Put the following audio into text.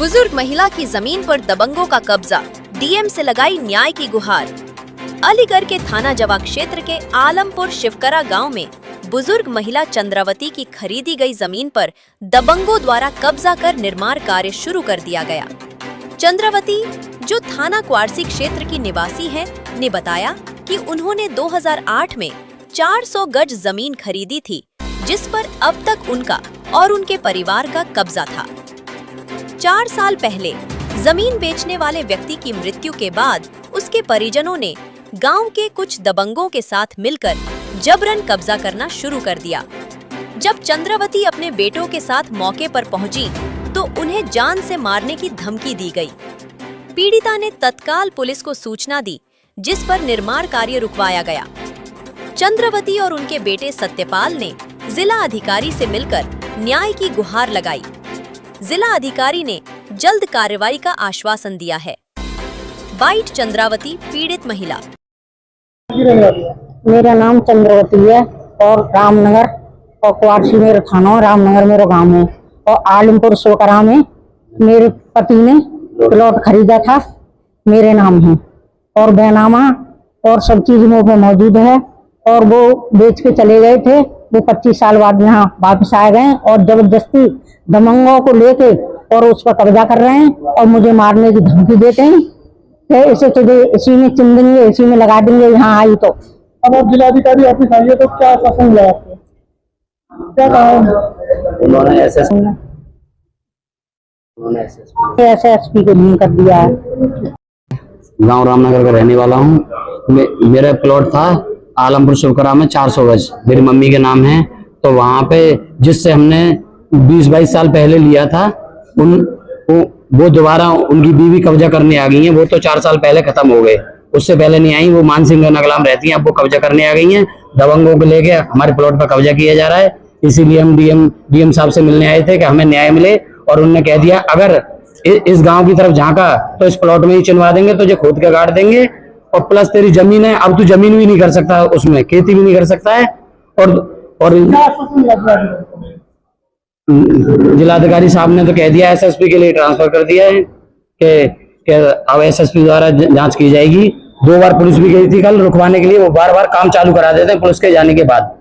बुजुर्ग महिला की जमीन पर दबंगों का कब्जा, डीएम से लगाई न्याय की गुहार। अलीगढ़ के थाना जवा क्षेत्र के आलमपुर शिवकरा गांव में बुजुर्ग महिला चंद्रावती की खरीदी गई जमीन पर दबंगों द्वारा कब्जा कर निर्माण कार्य शुरू कर दिया गया। चंद्रावती, जो थाना क्वारसी क्षेत्र की निवासी है, ने बताया कि उन्होंने 2008 में 400 गज जमीन खरीदी थी, जिस पर अब तक उनका और उनके परिवार का कब्जा था। 4 साल पहले जमीन बेचने वाले व्यक्ति की मृत्यु के बाद उसके परिजनों ने गांव के कुछ दबंगों के साथ मिलकर जबरन कब्जा करना शुरू कर दिया। जब चंद्रावती अपने बेटों के साथ मौके पर पहुंची तो उन्हें जान से मारने की धमकी दी गई। पीड़िता ने तत्काल पुलिस को सूचना दी, जिस पर निर्माण कार्य रुकवाया गया। चंद्रावती और उनके बेटे सत्यपाल ने जिला अधिकारी से मिलकर न्याय की गुहार लगाई। जिला अधिकारी ने जल्द कार्रवाई का आश्वासन दिया है। बाइट चंद्रावती, पीड़ित महिला। मेरा नाम चंद्रावती है और रामनगर और क्वारसी मेरा थाना, रामनगर मेरा गांव है और आलमपुर शिवकरा में मेरे पति ने प्लॉट खरीदा था, मेरे नाम है और बैनामा और सब चीज मुझ पे मौजूद है और वो बेच के चले गए थे। वो 25 साल बाद यहाँ वापस आ गए और जबरदस्ती दबंगों को लेके और उस पर कब्जा कर रहे हैं और मुझे मारने की धमकी देते हैं कि इसे तुझे इसी में चिन देंगे, इसी में लगा देंगे यहाँ आई तो। अब आप जिलाधिकारी ऑफिस आइए तो क्या आश्वासन मिला आपको? क्या कहा उन्होंने? एसएसपी को लिंक कर दिया है। गांव रामनगर का रहने वाला हूँ। मेरा प्लॉट था आलमपुर शिवकरा में 400 गज, मेरी मम्मी के नाम है। तो वहां पे जिससे हमने 20-22 साल पहले लिया था, वो दोबारा उनकी बीवी कब्जा करने आ गई हैं। वो तो 4 साल पहले खत्म हो गए, उससे पहले नहीं आई। वो मानसिंह नगलाम रहती हैं, अब वो कब्जा करने आ गई हैं। दबंगों को लेके हमारे प्लॉट पर कब्जा किया जा रहा है। इसीलिए हम डीएम साहब से मिलने आए थे कि हमें न्याय मिले, और उन्होंने कह दिया अगर इस गांव की तरफ झांका तो इस प्लॉट में ही चिनवा देंगे, तुझे खोद के गाड़ देंगे, और प्लस तेरी जमीन है, अब तू जमीन भी नहीं कर सकता, उसमें खेती भी नहीं कर सकता है। और जिलाधिकारी साहब ने तो कह दिया, एसएसपी के लिए ट्रांसफर कर दिया है कि अब एसएसपी द्वारा जांच की जाएगी। 2 बार पुलिस भी गई थी कल रुकवाने के लिए, वो बार बार काम चालू करा देते हैं पुलिस के जाने के बाद।